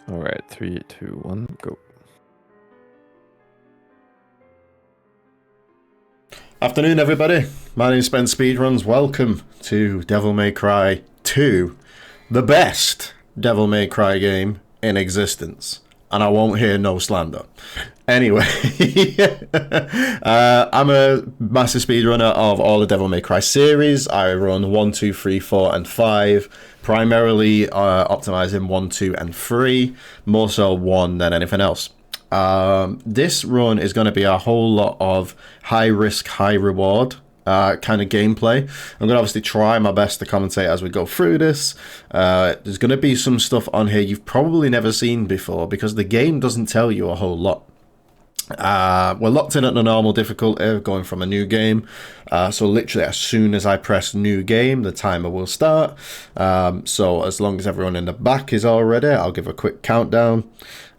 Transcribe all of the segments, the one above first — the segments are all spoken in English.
All right, 3, 2, 1, go. Afternoon, everybody. My name's Ben Speedruns. Welcome to Devil May Cry 2, the best Devil May Cry game in existence. And I won't hear no slander. Anyway, I'm a massive speedrunner of all the Devil May Cry series. I run 1, 2, 3, 4, and 5, primarily optimizing 1, 2, and 3, more so 1 than anything else. This run is going to be a whole lot of high risk, high reward kind of gameplay. I'm going to obviously try my best to commentate as we go through this. There's going to be some stuff on here you've probably never seen before because the game doesn't tell you a whole lot. We're locked in at the normal difficulty, going from a new game. So literally as soon as I press new game, the timer will start. So as long as everyone in the back is all ready, I'll give a quick countdown.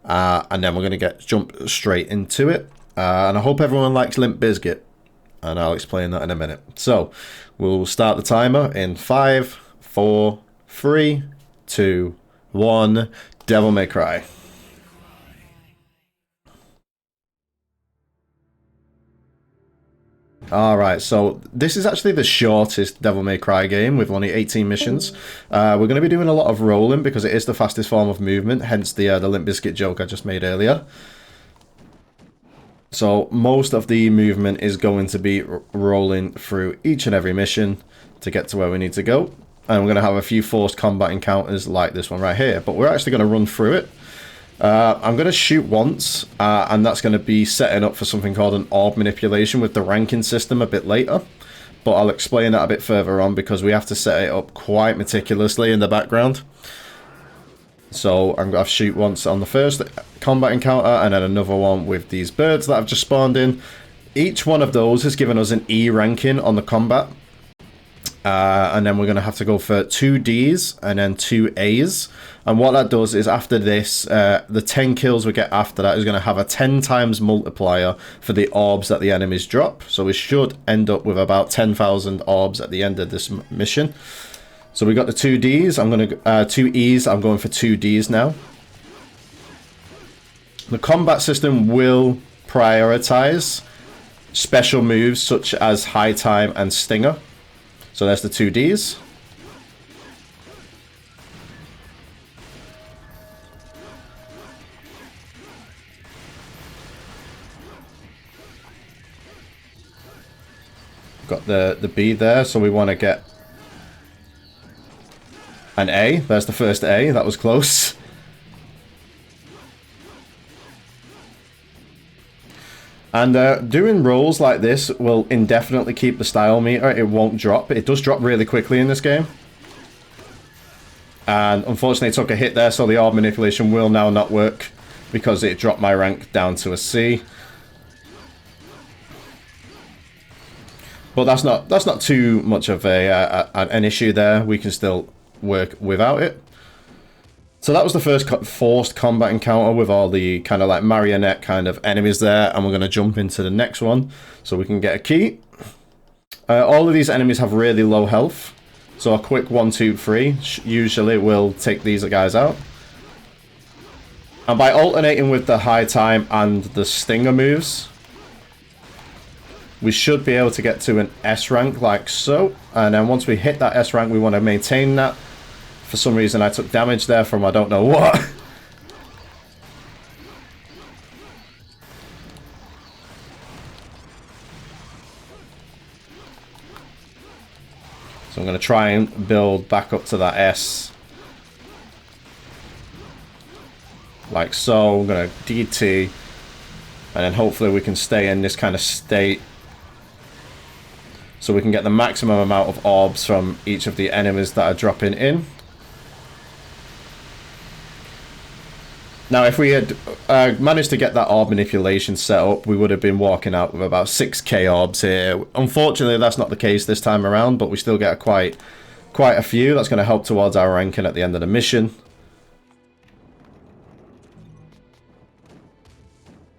And then we're going to jump straight into it. And I hope everyone likes Limp Bizkit. And I'll explain that in a minute. So we'll start the timer in 5, 4, 3, 2, 1. Devil May Cry. Alright, so this is actually the shortest Devil May Cry game with only 18 missions. We're going to be doing a lot of rolling because it is the fastest form of movement, hence the Limp Bizkit joke I just made earlier. So most of the movement is going to be rolling through each and every mission to get to where we need to go. And we're going to have a few forced combat encounters like this one right here, but we're actually going to run through it. I'm going to shoot once, and that's going to be setting up for something called an orb manipulation with the ranking system a bit later. But I'll explain that a bit further on because we have to set it up quite meticulously in the background. So I'm going to shoot once on the first combat encounter, and then another one with these birds that I've just spawned in. Each one of those has given us an E ranking on the combat. And then we're going to have to go for 2 Ds and then 2 As. And what that does is after this, the 10 kills we get after that is going to have a 10 times multiplier for the orbs that the enemies drop. So we should end up with about 10,000 orbs at the end of this mission. So we got the 2 Ds. I'm going to 2 Es. I'm going for 2 Ds now. The combat system will prioritize special moves such as High Time and Stinger. So there's the 2 Ds. Got the B there, so we want to get an A. There's the first A. That was close. And doing rolls like this will indefinitely keep the style meter. It won't drop. It does drop really quickly in this game. And unfortunately it took a hit there, so the orb manipulation will now not work because it dropped my rank down to a C. But that's not too much of an issue there. We can still work without it. So that was the first forced combat encounter with all the kind of like marionette kind of enemies there, and we're going to jump into the next one so we can get a key. All of these enemies have really low health, so a quick 1, 2, 3 usually will take these guys out. And by alternating with the High Time and the Stinger moves, we should be able to get to an S rank like so. And then once we hit that S rank, we want to maintain that. For some reason I took damage there from I don't know what. So I'm going to try and build back up to that S. Like so. I'm going to DT. And then hopefully we can stay in this kind of state. So we can get the maximum amount of orbs from each of the enemies that are dropping in. Now, if we had managed to get that orb manipulation set up, we would have been walking out with about 6k orbs here. Unfortunately, that's not the case this time around, but we still get quite a few. That's going to help towards our ranking at the end of the mission.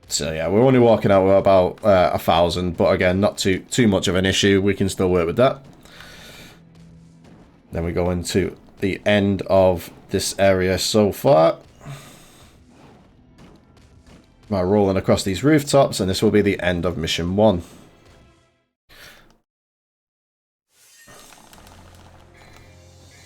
So yeah, we're only walking out with about 1,000, but again, not too much of an issue. We can still work with that. Then we go into the end of this area so far. by rolling across these rooftops, and this will be the end of mission 1.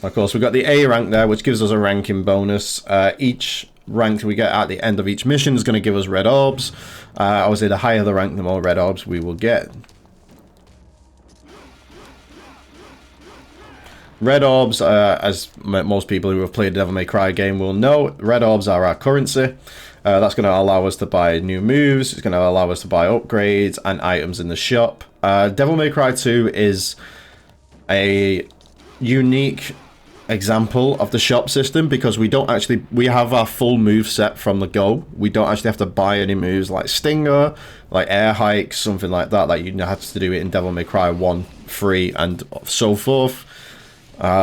Of course, we've got the A rank there, which gives us a ranking bonus. Each rank we get at the end of each mission is going to give us red orbs. Obviously, the higher the rank, the more red orbs we will get. Red orbs, as most people who have played Devil May Cry game will know, red orbs are our currency. That's going to allow us to buy new moves, it's going to allow us to buy upgrades and items in the shop. Devil May Cry 2 is a unique example of the shop system because we have our full move set from the go. We don't actually have to buy any moves like Stinger, like air hikes, something like that you had to do it in Devil May Cry 1, 3 and so forth.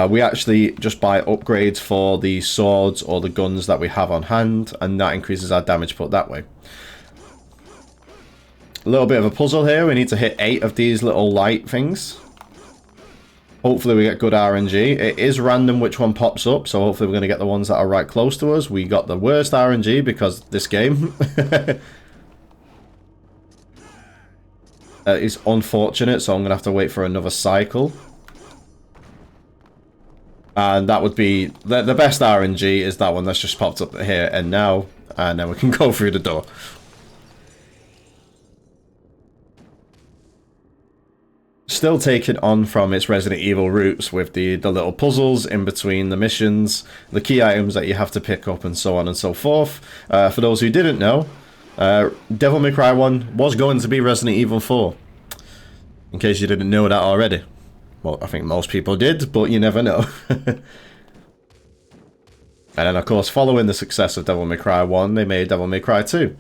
We actually just buy upgrades for the swords or the guns that we have on hand, and that increases our damage put that way. A little bit of a puzzle here. We need to hit 8 of these little light things. Hopefully we get good RNG. It is random which one pops up, so hopefully we're going to get the ones that are right close to us. We got the worst RNG because this game. It's unfortunate, so I'm going to have to wait for another cycle. And that would be... The best RNG is that one that's just popped up here and now. And then we can go through the door. Still taking on from its Resident Evil roots with the little puzzles in between the missions, the key items that you have to pick up and so on and so forth. For those who didn't know, Devil May Cry 1 was going to be Resident Evil 4. In case you didn't know that already. Well, I think most people did, but you never know. And then of course, following the success of Devil May Cry 1, they made Devil May Cry 2.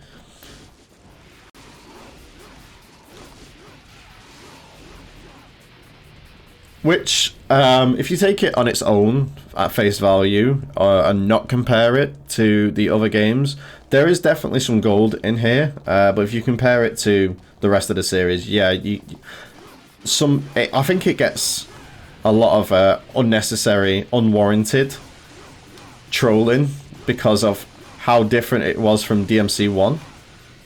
Which, if you take it on its own, at face value, and not compare it to the other games, there is definitely some gold in here. But if you compare it to the rest of the series, yeah, I think it gets a lot of unnecessary, unwarranted trolling because of how different it was from DMC 1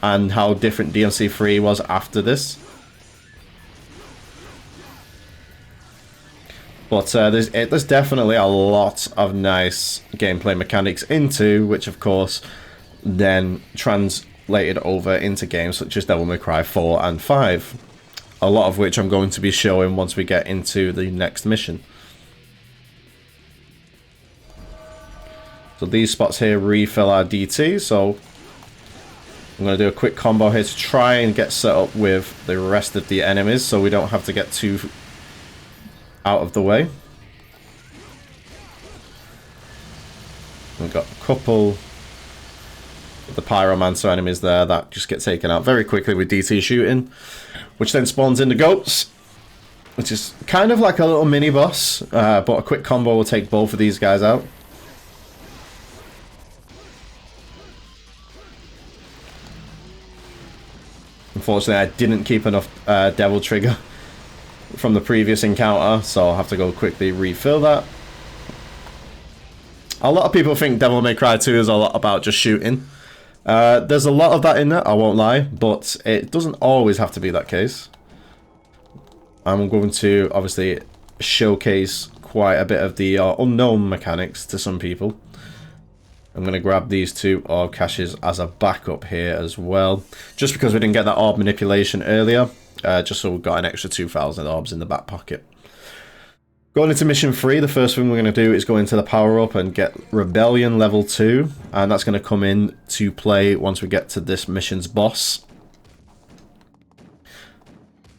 and how different DMC 3 was after this. But there's definitely a lot of nice gameplay mechanics into, which of course then translated over into games such as Devil May Cry 4 and 5. A lot of which I'm going to be showing once we get into the next mission. So these spots here refill our DT, so I'm going to do a quick combo here to try and get set up with the rest of the enemies so we don't have to get too out of the way. We've got a couple of the Pyromancer enemies there that just get taken out very quickly with DT shooting, which then spawns in the goats, which is kind of like a little mini boss, but a quick combo will take both of these guys out. Unfortunately, I didn't keep enough Devil Trigger from the previous encounter, so I'll have to go quickly refill that. A lot of people think Devil May Cry 2 is a lot about just shooting. There's a lot of that in there, I won't lie, but it doesn't always have to be that case. I'm going to obviously showcase quite a bit of the unknown mechanics to some people. I'm going to grab these 2 orb caches as a backup here as well, just because we didn't get that orb manipulation earlier. Just so we've got an extra 2,000 orbs in the back pocket. Going into mission 3, the first thing we're going to do is go into the power up and get Rebellion level 2. And that's going to come in to play once we get to this mission's boss.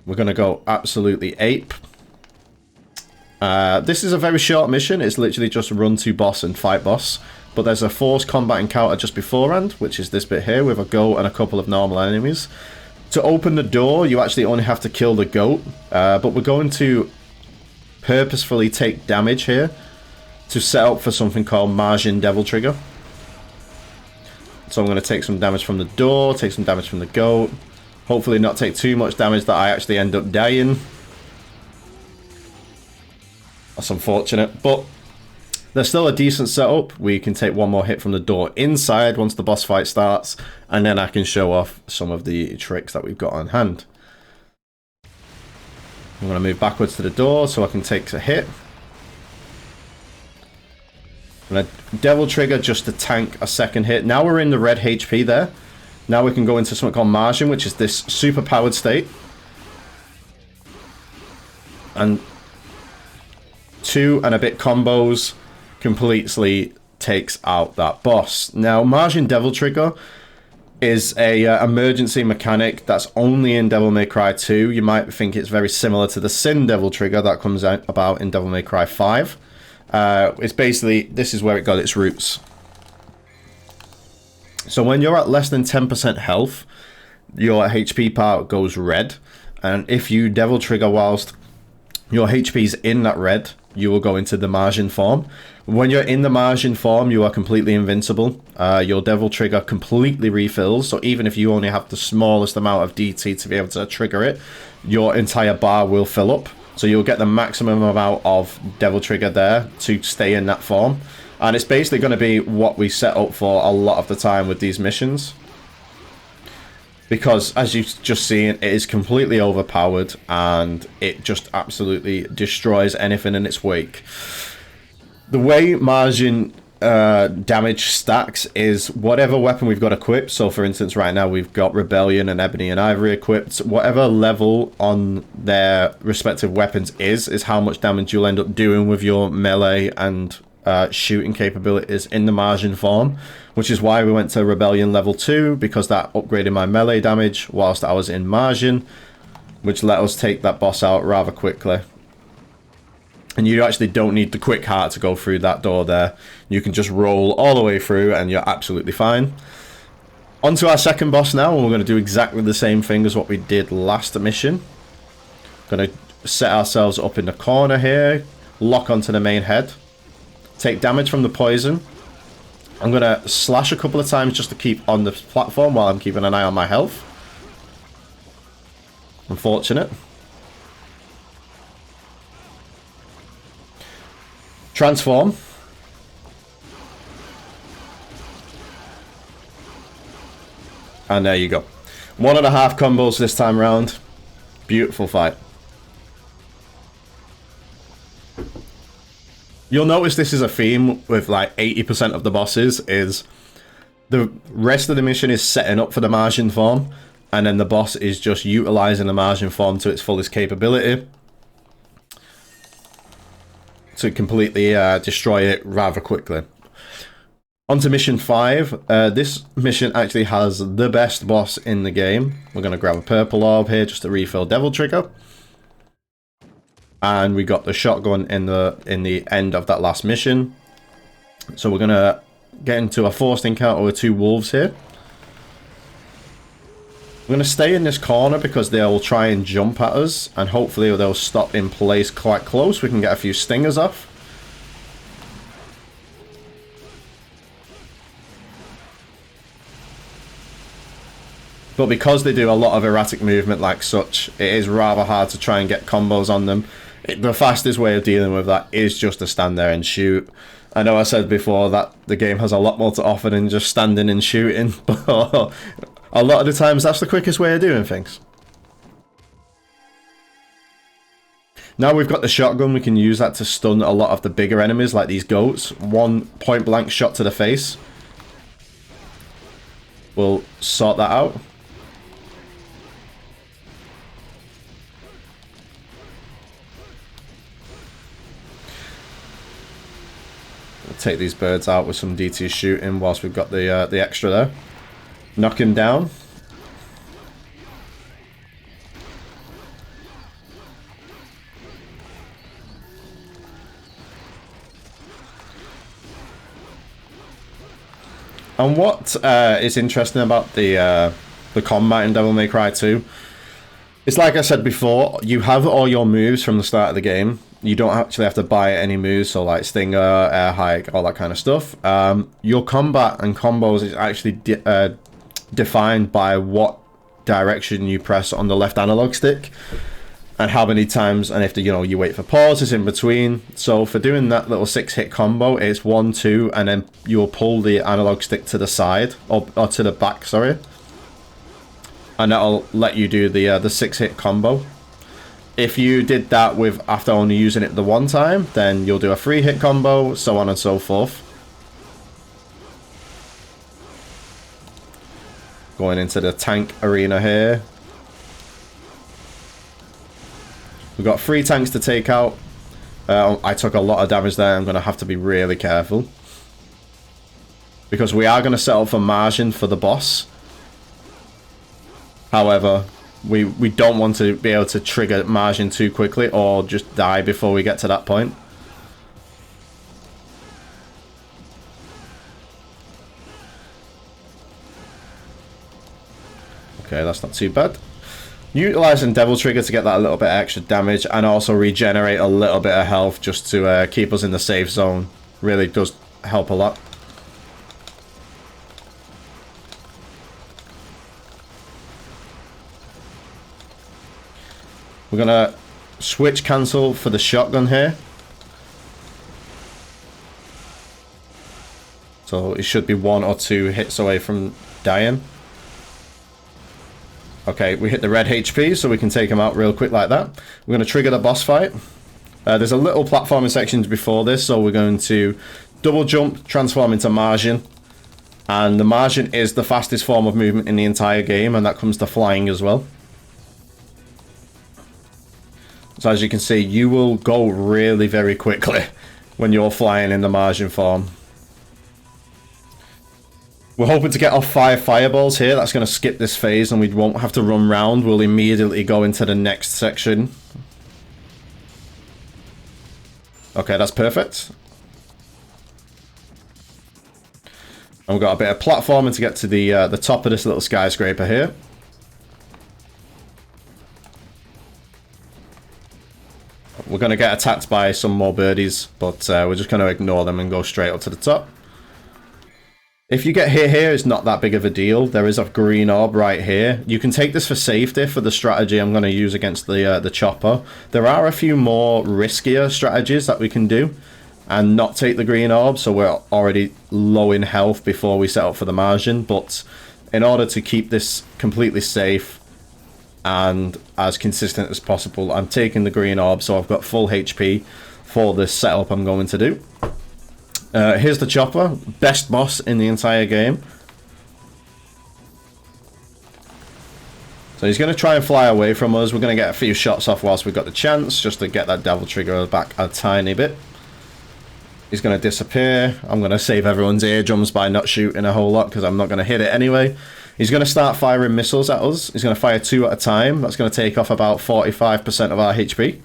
We're going to go absolutely ape. This is a very short mission. It's literally just run to boss and fight boss. But there's a forced combat encounter just beforehand, which is this bit here with a goat and a couple of normal enemies. To open the door, you actually only have to kill the goat, but we're going to purposefully take damage here to set up for something called Margin Devil Trigger. So I'm going to take some damage from the door, take some damage from the goat, hopefully not take too much damage that I actually end up dying. That's unfortunate, but They're still a decent setup. We can take one more hit from the door inside once the boss fight starts, and then I can show off some of the tricks that we've got on hand. I'm going to move backwards to the door so I can take a hit. I'm going to Devil Trigger just to tank a second hit. Now we're in the red HP there. Now we can go into something called Margin, which is this super powered state. And 2 and a bit combos completely takes out that boss. Now, Margin Devil Trigger is a emergency mechanic that's only in Devil May Cry 2. You might think it's very similar to the Sin Devil Trigger that comes out about in Devil May Cry 5. It's basically, this is where it got its roots. So when you're at less than 10% health, your HP part goes red. And if you Devil Trigger whilst your HP's in that red, you will go into the Margin form. When you're in the Margin form, you are completely invincible. Your Devil Trigger completely refills, so even if you only have the smallest amount of DT to be able to trigger it, your entire bar will fill up. So you'll get the maximum amount of Devil Trigger there to stay in that form. And it's basically going to be what we set up for a lot of the time with these missions. Because, as you've just seen, it is completely overpowered and it just absolutely destroys anything in its wake. The way Margin damage stacks is whatever weapon we've got equipped. So, for instance, right now we've got Rebellion and Ebony and Ivory equipped. Whatever level on their respective weapons is how much damage you'll end up doing with your melee and shooting capabilities in the Margin form, which is why we went to Rebellion level 2, because that upgraded my melee damage whilst I was in Margin, which let us take that boss out rather quickly. And you actually don't need the quick heart to go through that door there. You can just roll all the way through and you're absolutely fine. On to our second boss now, and we're going to do exactly the same thing as what we did last mission. Going to set ourselves up in the corner here, lock onto the main head. Take damage from the poison. I'm going to slash a couple of times just to keep on the platform while I'm keeping an eye on my health. Unfortunate. Transform. And there you go. 1.5 combos this time round. Beautiful fight. You'll notice this is a theme with like 80% of the bosses is the rest of the mission is setting up for the Margin form, and then the boss is just utilizing the Margin form to its fullest capability to completely destroy it rather quickly. On to mission 5. This mission actually has the best boss in the game. We're going to grab a purple orb here just to refill Devil Trigger. And we got the shotgun in the end of that last mission. So we're going to get into a forced encounter with 2 wolves here. We're going to stay in this corner because they'll try and jump at us. And hopefully they'll stop in place quite close. We can get a few stingers off. But because they do a lot of erratic movement like such, it is rather hard to try and get combos on them. The fastest way of dealing with that is just to stand there and shoot. I know I said before that the game has a lot more to offer than just standing and shooting, but a lot of the times that's the quickest way of doing things. Now we've got the shotgun, we can use that to stun a lot of the bigger enemies like these goats. 1 point blank shot to the face will sort that out. Take these birds out with some DT shooting whilst we've got the extra there. Knock him down. And what is interesting about the combat in Devil May Cry 2, it's like I said before, you have all your moves from the start of the game. You don't actually have to buy any moves, so like Stinger, Air Hike, all that kind of stuff. Your combat and combos is actually defined by what direction you press on the left analog stick. and how many times, and if you wait for pauses in between. So for doing that little 6-hit combo, it's 1, 2, and then you'll pull the analog stick to the side, or to the back, sorry. And that'll let you do the 6-hit combo. If you did that with after only using it the one time, then you'll do a 3-hit combo, so on and so forth. Going into the tank arena here. We've got 3 tanks to take out. I took a lot of damage there. I'm going to have to be really careful. Because we are going to settle for margin for the boss. However, we don't want to be able to trigger margin too quickly or just die before we get to that point. Okay, that's not too bad. Utilizing Devil Trigger to get that a little bit extra damage and also regenerate a little bit of health just to keep us in the safe zone really does help a lot. We're gonna switch cancel for the shotgun here. So it should be 1 or 2 hits away from dying. Okay, we hit the red HP, so we can take him out real quick like that. We're going to trigger the boss fight. There's a little platforming section before this, so we're going to double jump, transform into margin. And the margin is the fastest form of movement in the entire game, and that comes to flying as well. So as you can see, you will go really very quickly when you're flying in the margin form. We're hoping to get off 5 fireballs here. That's going to skip this phase and we won't have to run round. We'll immediately go into the next section. Okay, that's perfect. And we've got a bit of platforming to get to the top of this little skyscraper here. We're going to get attacked by some more birdies, but we're just going to ignore them and go straight up to the top. If you get hit here, it's not that big of a deal. There is a green orb right here. You can take this for safety for the strategy I'm going to use against the chopper. There are a few more riskier strategies that we can do and not take the green orb, so we're already low in health before we set up for the margin. But in order to keep this completely safe and as consistent as possible, I'm taking the green orb, so I've got full HP for this setup I'm going to do. Here's the chopper, best boss in the entire game. So he's going to try and fly away from us. We're going to get a few shots off whilst we've got the chance, just to get that Devil Trigger back a tiny bit. He's going to disappear. I'm going to save everyone's eardrums by not shooting a whole lot, because I'm not going to hit it anyway. He's going to start firing missiles at us. He's going to fire 2 at a time. That's going to take off about 45% of our HP.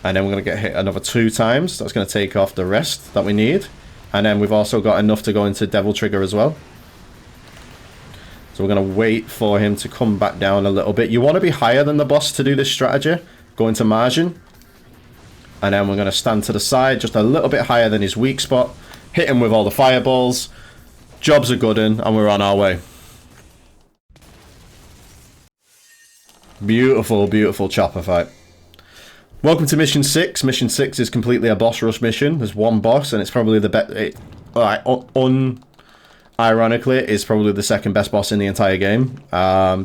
And then we're going to get hit another 2 times. That's going to take off the rest that we need. And then we've also got enough to go into Devil Trigger as well. So we're going to wait for him to come back down a little bit. You want to be higher than the boss to do this strategy. Go into margin. And then we're going to stand to the side, just a little bit higher than his weak spot. Hit him with all the fireballs. Job's a good one, and we're on our way. Beautiful, beautiful chopper fight. Welcome to Mission 6. Mission 6 is completely a boss rush mission. There's one boss, and it's probably the best... Unironically, it's probably the second best boss in the entire game.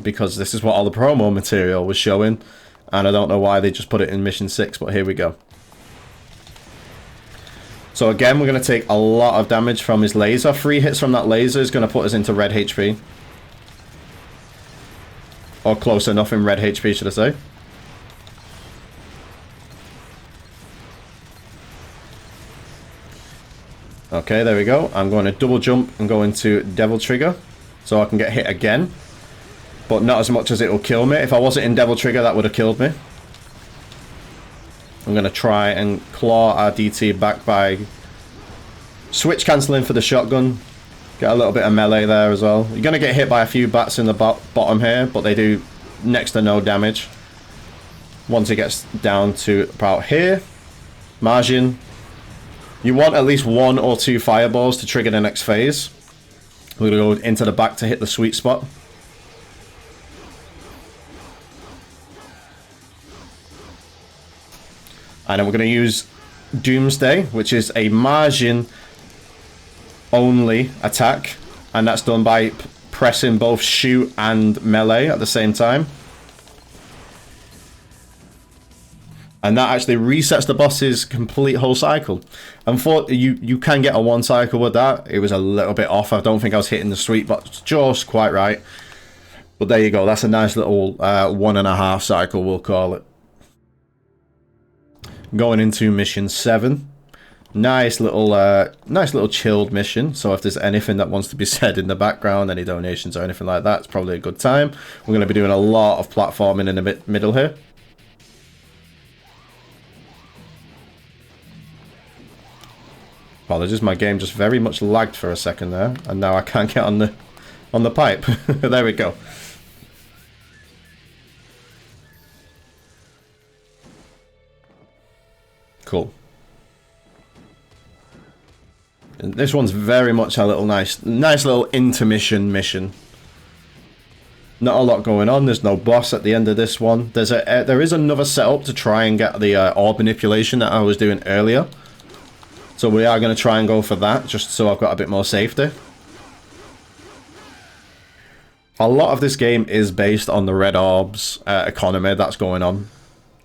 Because this is what all the promo material was showing. And I don't know why they just put it in Mission 6, but here we go. So again, we're going to take a lot of damage from his laser. 3 hits from that laser is going to put us into red HP. Or close enough in red HP, should I say. Okay, there we go. I'm going to double jump and go into Devil Trigger so I can get hit again. But not as much as it will kill me. If I wasn't in Devil Trigger, that would have killed me. I'm going to try and claw our DT back by switch cancelling for the shotgun. Get a little bit of melee there as well. You're going to get hit by a few bats in the bottom here, but they do next to no damage. Once it gets down to about here, margin. You want at least 1 or 2 fireballs to trigger the next phase. We're going to go into the back to hit the sweet spot. And then we're going to use Doomsday, which is a margin only attack, and that's done by pressing both shoot and melee at the same time. And that actually resets the boss's complete whole cycle. Unfortunately, you can get a one cycle with that. It was a little bit off. I don't think I was hitting the sweet spot just quite right. But there you go. That's a nice little 1.5 cycle, we'll call it. Going into mission 7. Nice little chilled mission. So if there's anything that wants to be said in the background, any donations or anything like that, it's probably a good time. We're going to be doing a lot of platforming in the middle here. Apologies, my game just very much lagged for a second there, and now I can't get on the pipe. There we go. Cool. And this one's very much a little nice little intermission mission. Not a lot going on. There's no boss at the end of this one. There is another setup to try and get the orb manipulation that I was doing earlier. So we are going to try and go for that, just so I've got a bit more safety. A lot of this game is based on the red orbs economy that's going on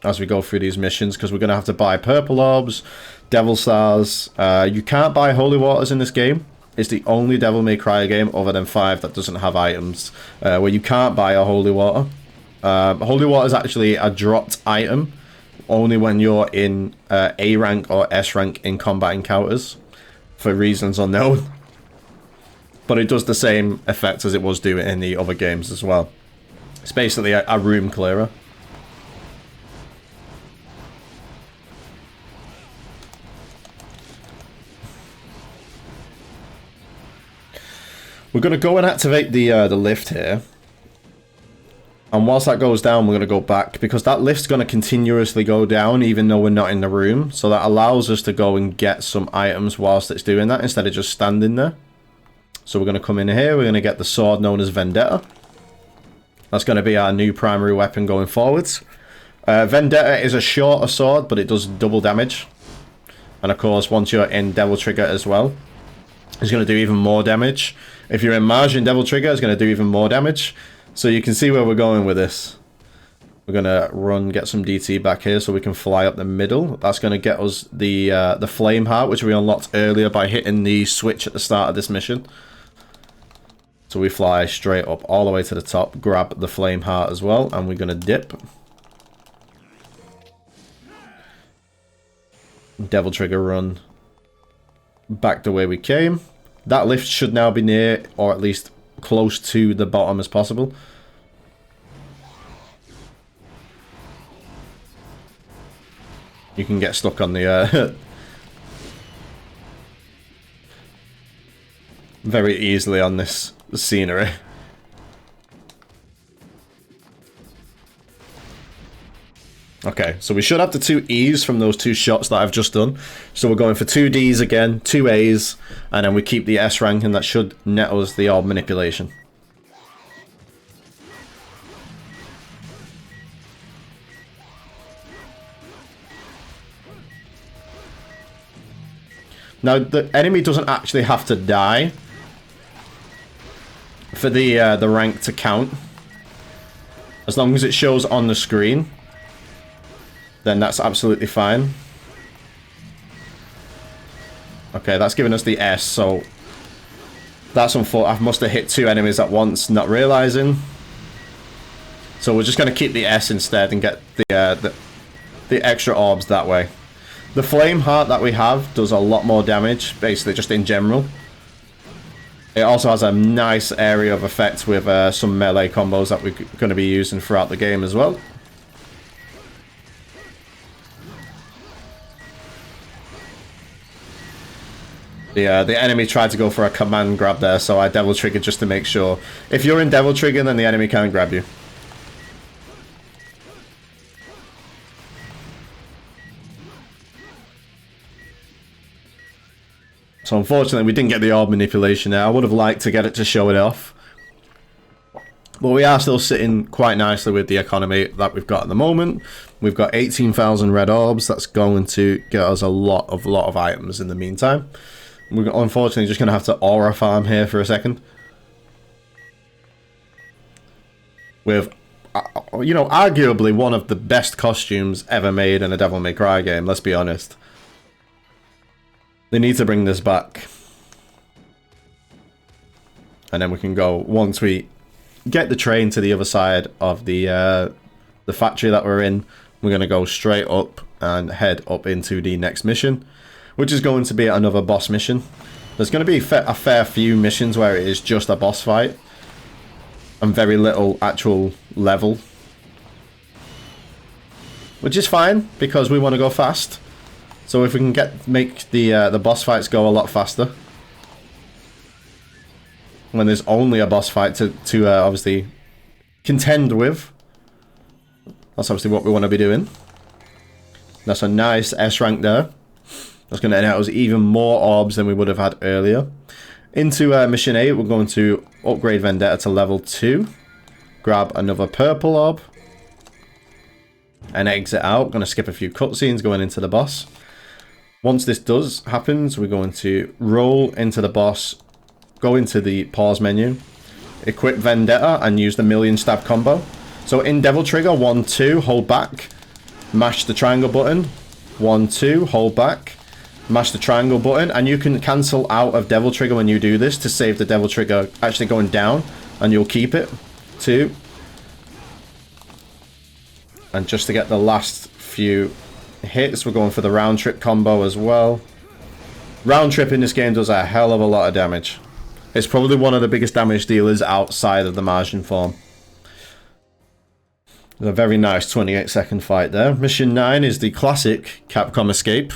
as we go through these missions, because we're going to have to buy purple orbs, devil stars. You can't buy holy waters in this game. It's the only Devil May Cry game other than 5 that doesn't have items where you can't buy a holy water. Holy water is actually a dropped item only when you're in A rank or S rank in combat encounters, for reasons unknown. But it does the same effect as it was doing in the other games as well. It's basically a room clearer. We're going to go and activate the lift here. And whilst that goes down, we're going to go back, because that lift's going to continuously go down even though we're not in the room. So that allows us to go and get some items whilst it's doing that, instead of just standing there. So we're going to come in here, we're going to get the sword known as Vendetta. That's going to be our new primary weapon going forwards. Vendetta is a shorter sword, but it does double damage. And of course, once you're in Devil Trigger as well, it's going to do even more damage. If you're in Margin Devil Trigger, it's going to do even more damage. So you can see where we're going with this. We're going to get some DT back here so we can fly up the middle. That's going to get us the Flame Heart, which we unlocked earlier by hitting the switch at the start of this mission. So we fly straight up all the way to the top, grab the Flame Heart as well, and we're going to dip. Devil Trigger run back the way we came. That lift should now be near, or at least close to the bottom as possible. You can get stuck on the very easily on this scenery. Okay, so we should have the 2 E's from those 2 shots that I've just done. So we're going for 2 D's again, 2 A's, and then we keep the S rank, and that should net us the orb manipulation. Now, the enemy doesn't actually have to die for the rank to count. As long as it shows on the screen, then that's absolutely fine. Okay, that's giving us the S, so that's unfortunate. I must have hit 2 enemies at once, not realizing. So we're just going to keep the S instead and get the extra orbs that way. The Flame Heart that we have does a lot more damage, basically just in general. It also has a nice area of effect with some melee combos that we're going to be using throughout the game as well. The enemy tried to go for a command grab there, so I Devil Triggered just to make sure. If you're in Devil Trigger, then the enemy can't grab you. So unfortunately, we didn't get the orb manipulation there. I would have liked to get it to show it off. But we are still sitting quite nicely with the economy that we've got at the moment. We've got 18,000 red orbs. That's going to get us a lot of items in the meantime. We're unfortunately just going to have to aura farm here for a second. With, you know, arguably one of the best costumes ever made in a Devil May Cry game, let's be honest. They need to bring this back. And then we can go, once we get the train to the other side of the factory that we're in, we're going to go straight up and head up into the next mission, which is going to be another boss mission. There's going to be a fair few missions where it is just a boss fight and very little actual level, which is fine because we want to go fast. So if we can make the boss fights go a lot faster, when there's only a boss fight to obviously contend with, that's obviously what we want to be doing. That's a nice S rank there. That's going to net us even more orbs than we would have had earlier. Into mission 8, we're going to upgrade Vendetta to level 2. Grab another purple orb. And exit out. Going to skip a few cutscenes going into the boss. Once this happens, we're going to roll into the boss. Go into the pause menu. Equip Vendetta and use the million stab combo. So in Devil Trigger, 1, 2, hold back. Mash the triangle button. 1, 2, hold back. Mash the triangle button, and you can cancel out of Devil Trigger when you do this to save the Devil Trigger actually going down, and you'll keep it. 2. And just to get the last few hits, we're going for the round trip combo as well. Round trip in this game does a hell of a lot of damage. It's probably one of the biggest damage dealers outside of the Martian form. A very nice 28-second fight there. Mission 9 is the classic Capcom escape.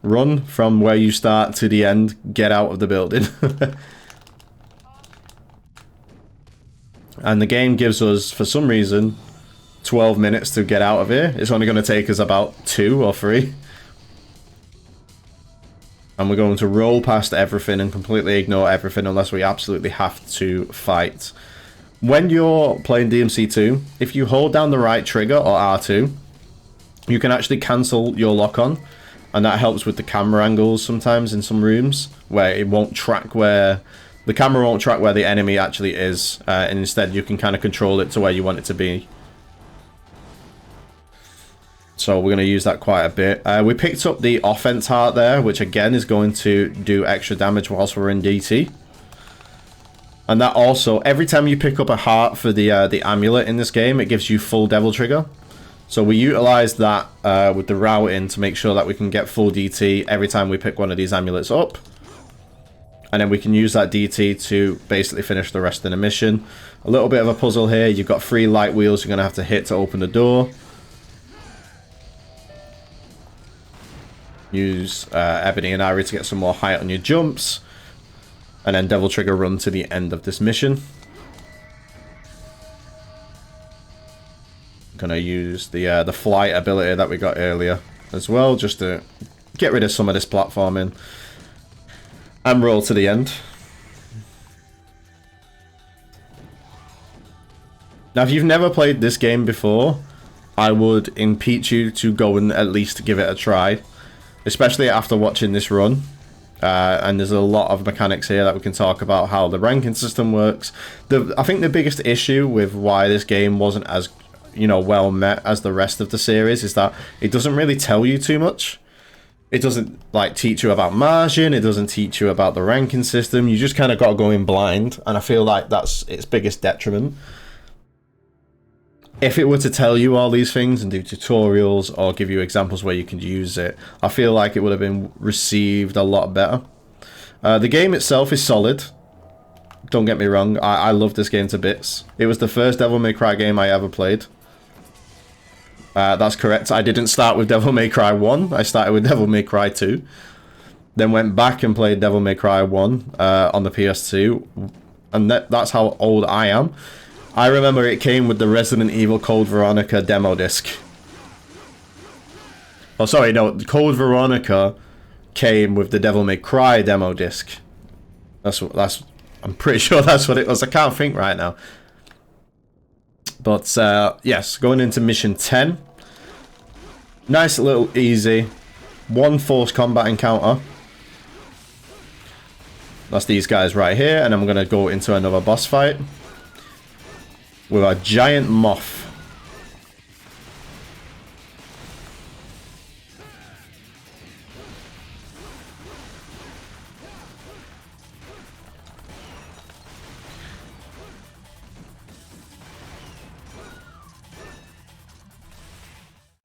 Run from where you start to the end. Get out of the building. And the game gives us, for some reason, 12 minutes to get out of here. It's only going to take us about 2 or 3. And we're going to roll past everything and completely ignore everything unless we absolutely have to fight. When you're playing DMC2, if you hold down the right trigger, or R2, you can actually cancel your lock-on. And that helps with the camera angles sometimes in some rooms, where it won't track where... The camera won't track where the enemy actually is. And instead you can kind of control it to where you want it to be. So we're going to use that quite a bit. We picked up the offense heart there, which again is going to do extra damage whilst we're in DT. And that also, every time you pick up a heart for the amulet in this game, it gives you full Devil Trigger. So we utilize that with the routing to make sure that we can get full DT every time we pick one of these amulets up. And then we can use that DT to basically finish the rest of the mission. A little bit of a puzzle here. You've got 3 light wheels you're going to have to hit to open the door. Use Ebony and Irie to get some more height on your jumps. And then Devil Trigger run to the end of this mission. Gonna use the flight ability that we got earlier as well, just to get rid of some of this platforming. And roll to the end. Now, if you've never played this game before, I would impeach you to go and at least give it a try. Especially after watching this run. And there's a lot of mechanics here that we can talk about, how the ranking system works. I think the biggest issue with why this game wasn't as, you know, well met as the rest of the series is that it doesn't really tell you too much. It doesn't, like, teach you about margin. It doesn't teach you about the ranking system. You just kind of got to go in blind. And I feel like that's its biggest detriment. If it were to tell you all these things and do tutorials or give you examples where you can use it, I feel like it would have been received a lot better. The game itself is solid. Don't get me wrong. I love this game to bits. It was the first Devil May Cry game I ever played. That's correct. I didn't start with Devil May Cry 1. I started with Devil May Cry 2. Then went back and played Devil May Cry 1 on the PS2. And that's how old I am. I remember it came with the Resident Evil Code Veronica demo disc. Oh, sorry, no. Code Veronica came with the Devil May Cry demo disc. I'm pretty sure that's what it was. I can't think right now. But, yes, going into Mission 10. Nice little easy. One forced combat encounter. That's these guys right here, and I'm going to go into another boss fight with a giant moth.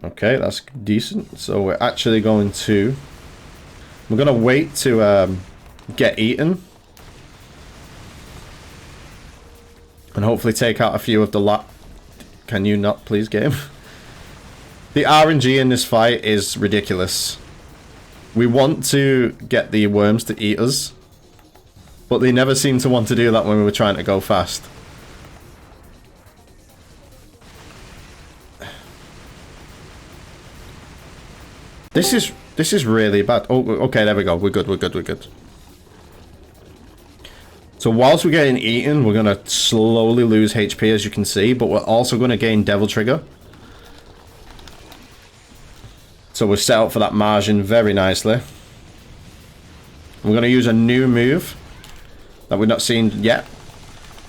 Okay, that's decent. So we're actually going to... We're going to wait to get eaten. And hopefully take out a few of the Can you not, please, game? The RNG in this fight is ridiculous. We want to get the worms to eat us, but they never seem to want to do that when we were trying to go fast. This is really bad. Oh, okay, there we go. We're good, we're good, we're good. So whilst we're getting eaten, we're going to slowly lose HP, as you can see, but we're also going to gain Devil Trigger. So we're set up for that margin very nicely. We're going to use a new move that we've not seen yet.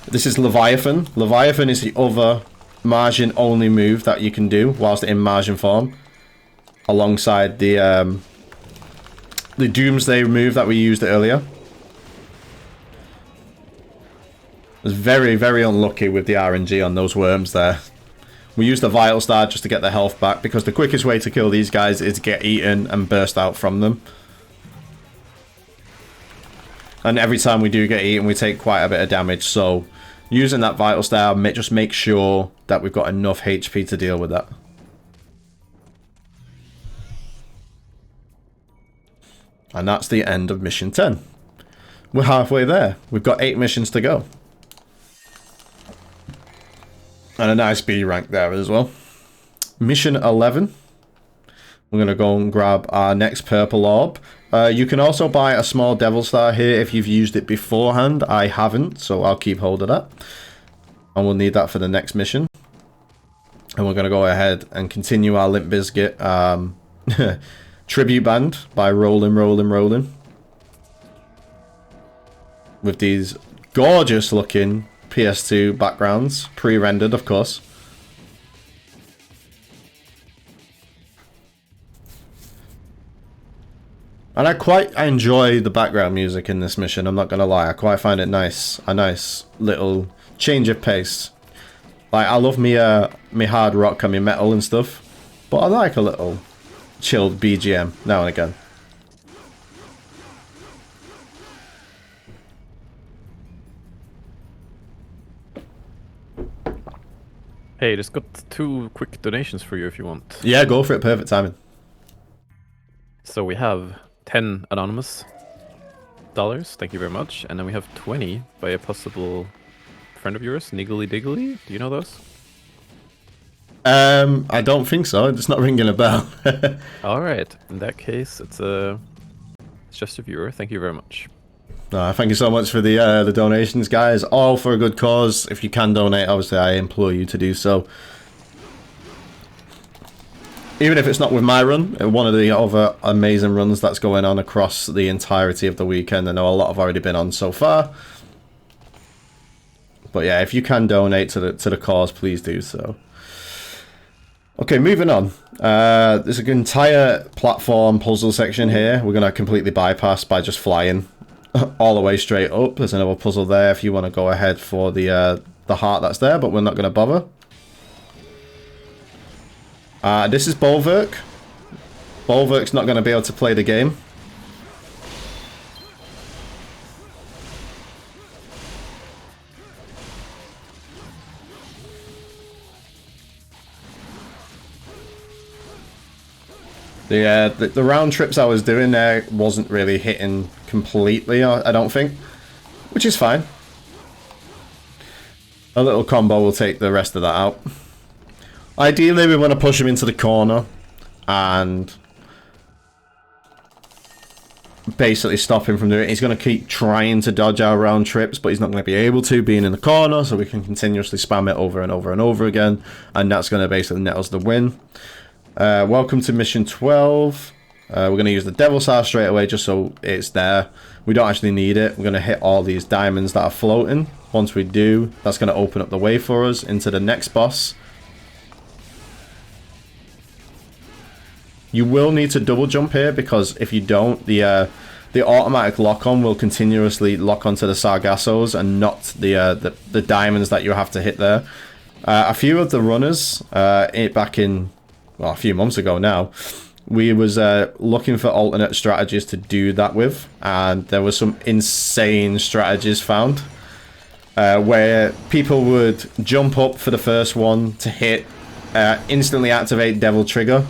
This is Leviathan. Leviathan is the other margin-only move that you can do whilst in margin form, alongside the Doomsday move that we used earlier. I was very, very unlucky with the RNG on those worms there. We used the Vital Star just to get the health back, because the quickest way to kill these guys is to get eaten and burst out from them. And every time we do get eaten, we take quite a bit of damage, so using that Vital Star, just make sure that we've got enough HP to deal with that. And that's the end of mission 10. We're halfway there. We've got 8 missions to go. And a nice B rank there as well. Mission 11. We're going to go and grab our next purple orb. You can also buy a small Devil Star here if you've used it beforehand. I haven't, so I'll keep hold of that. And we'll need that for the next mission. And we're going to go ahead and continue our Limp Bizkit tribute band by rolling, rolling, rolling. With these gorgeous looking PS2 backgrounds, pre-rendered of course. And I enjoy the background music in this mission, I'm not gonna lie. I quite find it nice. A nice little change of pace. Like, I love me hard rock and me metal and stuff, but I like a little chilled BGM now and again. Hey, just got 2 quick donations for you if you want. Yeah, go for it. Perfect timing. So we have 10 anonymous dollars. Thank you very much. And then we have 20 by a possible friend of yours, Niggly Diggly. Do you know those? I don't think so. It's not ringing a bell. All right. In that case, it's just a viewer. Thank you very much. Thank you so much for the donations, guys. All for a good cause. If you can donate, obviously, I implore you to do so. Even if it's not with my run, one of the other amazing runs that's going on across the entirety of the weekend. I know a lot have already been on so far. But yeah, if you can donate to the cause, please do so. Okay, moving on. There's an entire platform puzzle section here. We're going to completely bypass by just flying all the way straight up. There's another puzzle there if you want to go ahead for the heart that's there, but we're not going to bother. This is Bulwark. Bulwark's not going to be able to play the game. The round trips I was doing there wasn't really hitting completely, I don't think, which is fine. A little combo will take the rest of that out. Ideally, we want to push him into the corner and basically stop him from doing it. He's going to keep trying to dodge our round trips, but he's not going to be able to, being in the corner, so we can continuously spam it over and over and over again, and that's going to basically net us the win. Welcome to mission 12. We're going to use the Devil Star straight away just so it's there. We don't actually need it. We're going to hit all these diamonds that are floating. Once we do, that's going to open up the way for us into the next boss. You will need to double jump here because if you don't, the automatic lock-on will continuously lock onto the Sargassos and not the diamonds that you have to hit there. A few of the runners, back in, well, a few months ago now, we was looking for alternate strategies to do that with, and there were some insane strategies found where people would jump up for the first one to hit, instantly activate Devil Trigger,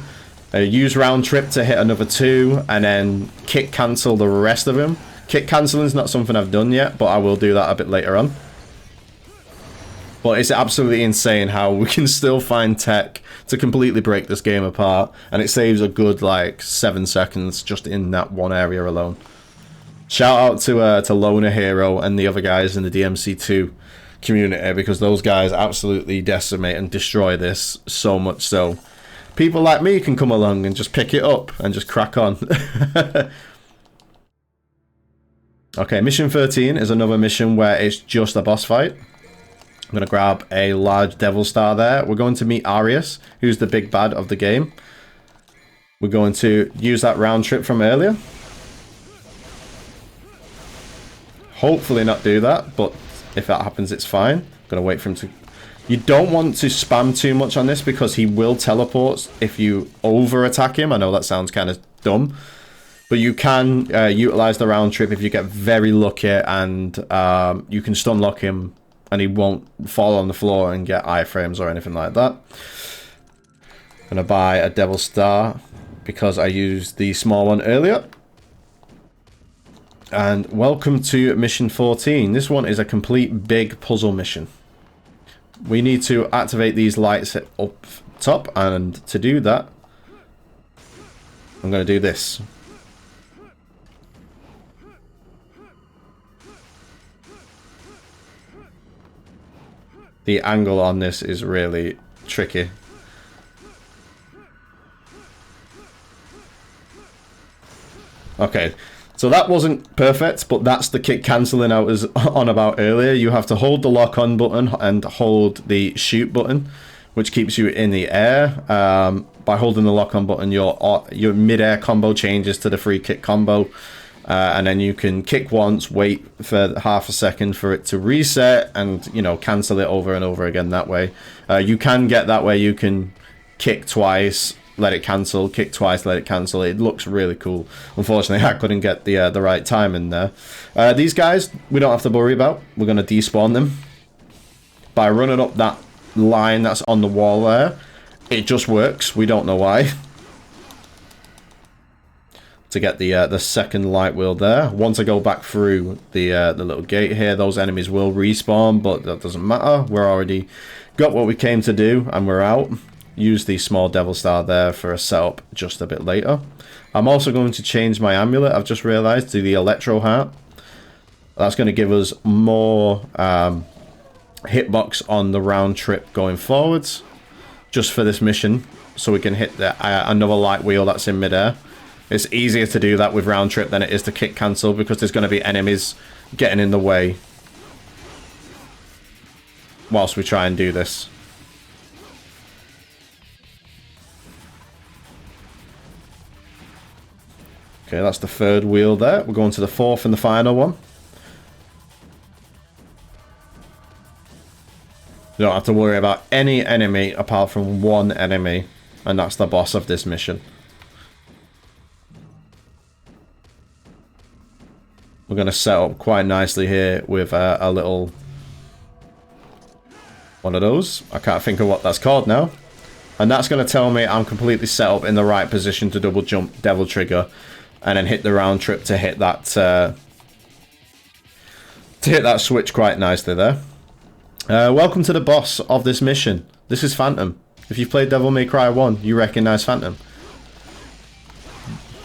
use round trip to hit another 2, and then kick cancel the rest of them. Kick cancelling is not something I've done yet, but I will do that a bit later on. But it's absolutely insane how we can still find tech to completely break this game apart, and it saves a good like 7 seconds just in that one area alone. Shout out to Loner Hero and the other guys in the DMC2 community, because those guys absolutely decimate and destroy this so much so people like me can come along and just pick it up and just crack on. Okay, mission 13 is another mission where it's just a boss fight. I'm going to grab a large Devil Star there. We're going to meet Arius, who's the big bad of the game. We're going to use that round trip from earlier. Hopefully not do that, but if that happens, it's fine. I'm going to wait for him to... You don't want to spam too much on this because he will teleport if you over-attack him. I know that sounds kind of dumb, but you can utilize the round trip if you get very lucky, and you can stun lock him and he won't fall on the floor and get iframes or anything like that. I'm going to buy a Devil Star because I used the small one earlier. And welcome to mission 14. This one is a complete big puzzle mission. We need to activate these lights up top, and to do that, I'm going to do this. The angle on this is really tricky. Okay, so that wasn't perfect, but that's the kick cancelling I was on about earlier. You have to hold the lock on button and hold the shoot button, which keeps you in the air. By holding the lock on button, your mid-air combo changes to the free kick combo. And then you can kick once, wait for half a second for it to reset, and, you know, cancel it over and over again that way. You can get that way, you can kick twice, let it cancel, kick twice, let it cancel. It looks really cool. Unfortunately, I couldn't get the right time in there. These guys, we don't have to worry about. We're going to despawn them by running up that line that's on the wall there. It just works. We don't know why. To get the second light wheel there. Once I go back through the little gate here, those enemies will respawn, but that doesn't matter. We're already got what we came to do, and we're out. Use the small Devil Star there for a setup just a bit later. I'm also going to change my amulet, I've just realized, to the Electro Heart. That's going to give us more hitbox on the round trip going forwards, just for this mission, so we can hit another light wheel that's in midair. It's easier to do that with round trip than it is to kick cancel, because there's going to be enemies getting in the way whilst we try and do this. Okay, that's the third wheel there. We're going to the fourth and the final one. You don't have to worry about any enemy apart from one enemy, and that's the boss of this mission. We're going to set up quite nicely here with a little one of those. I can't think of what that's called now. And that's going to tell me I'm completely set up in the right position to double jump Devil Trigger, and then hit the round trip to hit that switch quite nicely there. Welcome to the boss of this mission. This is Phantom. If you've played Devil May Cry 1, you recognize Phantom.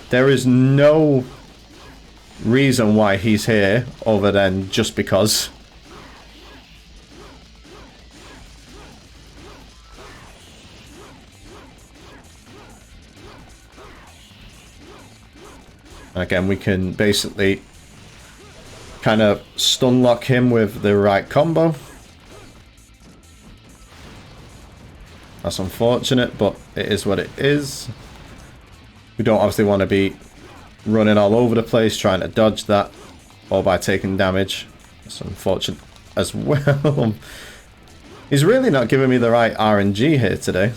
There is no reason why he's here other than just because. Again, we can basically kind of stun lock him with the right combo. That's unfortunate, but it is what it is. We don't obviously want to be running all over the place trying to dodge that, or by taking damage. That's unfortunate as well. He's really not giving me the right RNG here today.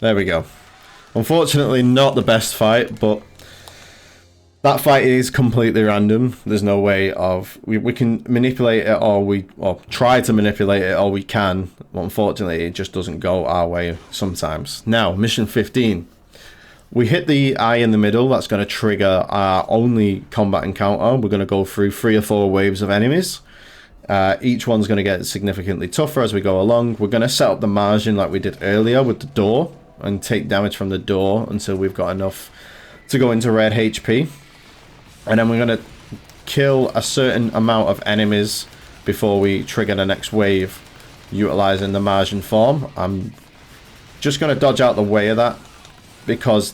There we go. Unfortunately, not the best fight, but that fight is completely random. There's no way of... We can manipulate it, or try to manipulate it all we can. But unfortunately, it just doesn't go our way sometimes. Now, mission 15. We hit the eye in the middle. That's going to trigger our only combat encounter. We're going to go through 3 or 4 waves of enemies. Each one's going to get significantly tougher as we go along. We're going to set up the margin like we did earlier with the door, and take damage from the door until we've got enough to go into red HP. And then we're going to kill a certain amount of enemies before we trigger the next wave, utilizing the margin form. I'm just going to dodge out the way of that, because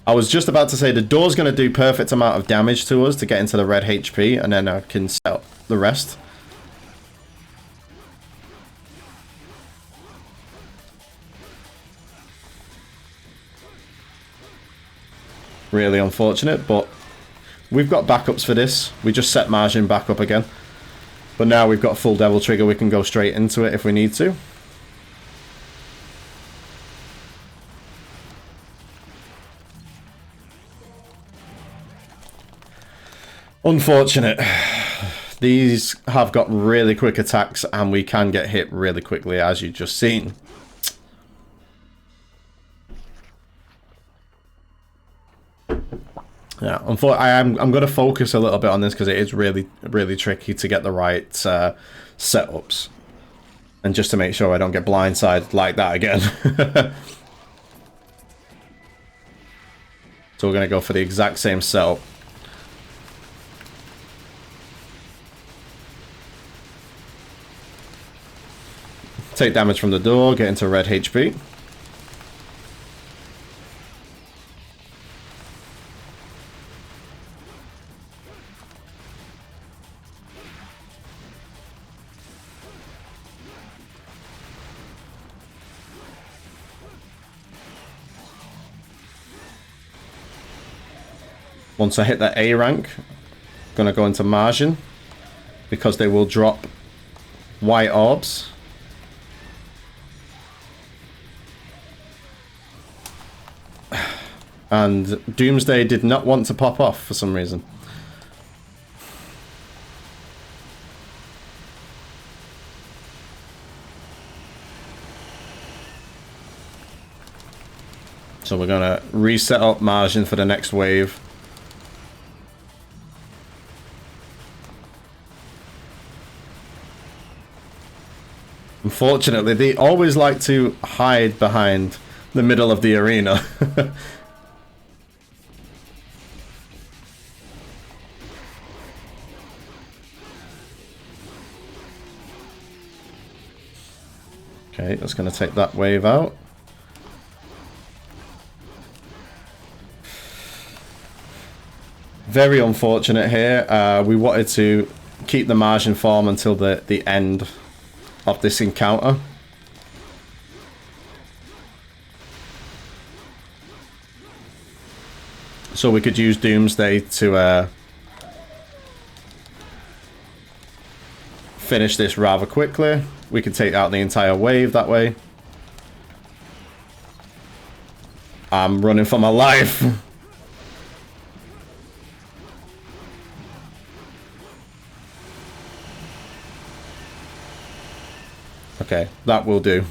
I was just about to say the door's going to do perfect amount of damage to us to get into the red HP, and then I can set up the rest. Really unfortunate, but we've got backups for this. We just set margin back up again. But now we've got full devil trigger, we can go straight into it if we need to. Unfortunate. These have got really quick attacks and we can get hit really quickly, as you've just seen. Yeah, unfortunately, I'm going to focus a little bit on this because it is really, really tricky to get the right setups. And just to make sure I don't get blindsided like that again. So we're going to go for the exact same setup. Take damage from the door, get into red HP. Once I hit the A rank, I'm going to go into margin, because they will drop white orbs. And Doomsday did not want to pop off for some reason. So we're going to reset up margin for the next wave. Unfortunately, they always like to hide behind the middle of the arena. Okay, that's going to take that wave out. Very unfortunate here. We wanted to keep the margin form until the end of this encounter. So we could use Doomsday to finish this rather quickly. We could take out the entire wave that way. I'm running for my life. Okay, that will do.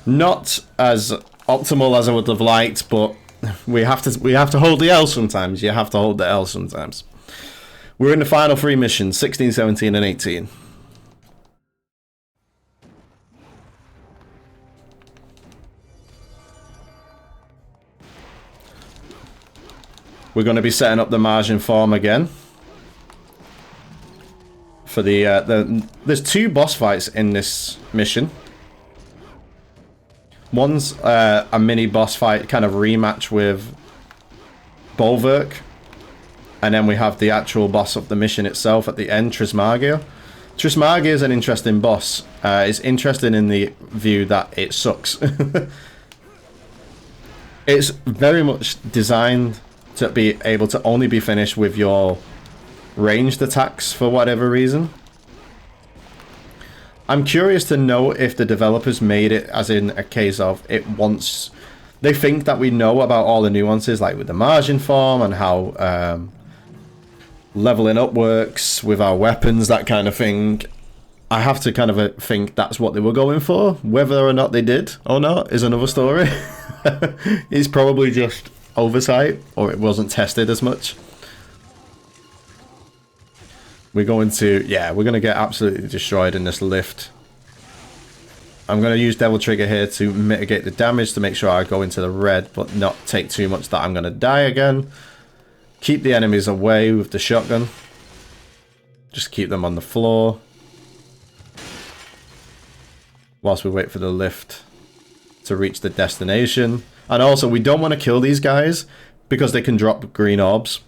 Not as optimal as I would have liked, but we have to hold the L sometimes. You have to hold the L sometimes. We're in the final 3 missions, 16, 17, and 18. We're going to be setting up the margin form again. for there's 2 boss fights in this mission. One's a mini boss fight kind of rematch with Bolverk, and then we have the actual boss of the mission itself at the end, Trismargia. Trismargia is an interesting boss. It's interesting in the view that it sucks. It's very much designed to be able to only be finished with your ranged attacks for whatever reason. I'm curious to know if the developers made it as in a case of it wants... They think that we know about all the nuances, like with the margin form and how leveling up works with our weapons, that kind of thing. I have to kind of think that's what they were going for. Whether or not they did or not is another story. It's probably just oversight, or it wasn't tested as much. We're going to, yeah, we're going to get absolutely destroyed in this lift. I'm going to use Devil Trigger here to mitigate the damage to make sure I go into the red, but not take too much that I'm going to die again. Keep the enemies away with the shotgun. Just keep them on the floor. Whilst we wait for the lift to reach the destination. And also, we don't want to kill these guys because they can drop green orbs.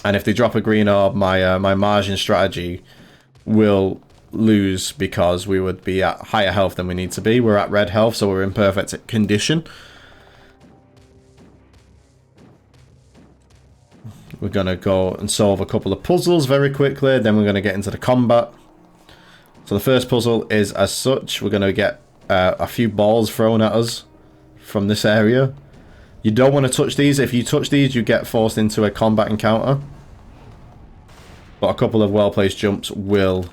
And if they drop a green orb, my margin strategy will lose because we would be at higher health than we need to be. We're at red health, so we're in perfect condition. We're going to go and solve a couple of puzzles very quickly. Then we're going to get into the combat. So the first puzzle is as such. We're going to get a few balls thrown at us from this area. You don't want to touch these. If you touch these, you get forced into a combat encounter. But a couple of well-placed jumps will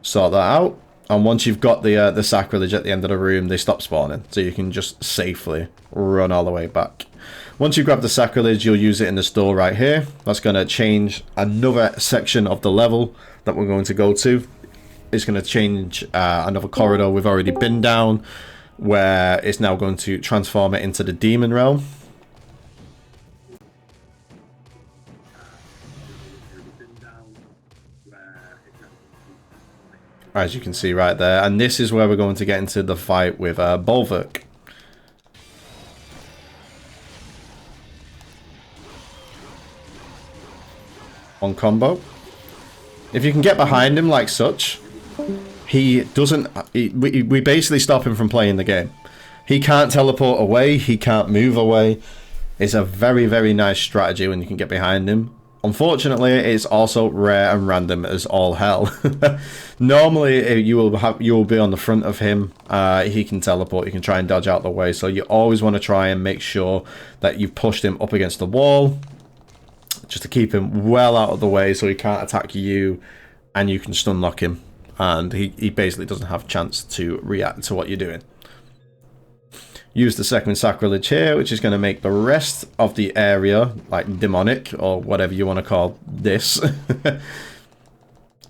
sort that out. And once you've got the sacrilege at the end of the room, they stop spawning. So you can just safely run all the way back. Once you grab the sacrilege, you'll use it in the store right here. That's going to change another section of the level that we're going to go to. It's going to change another corridor we've already been down, where it's now going to transform it into the demon realm. As you can see right there. And this is where we're going to get into the fight with Bolverk. On combo. If you can get behind him like such, he doesn't... we basically stop him from playing the game. He can't teleport away. He can't move away. It's a very, very nice strategy when you can get behind him. Unfortunately, it's also rare and random as all hell. Normally, you will be on the front of him. He can teleport. You can try and dodge out the way. So you always want to try and make sure that you've pushed him up against the wall, just to keep him well out of the way so he can't attack you, and you can stun lock him. And he basically doesn't have a chance to react to what you're doing. Use the second sacrilege here, which is going to make the rest of the area like demonic, or whatever you want to call this. And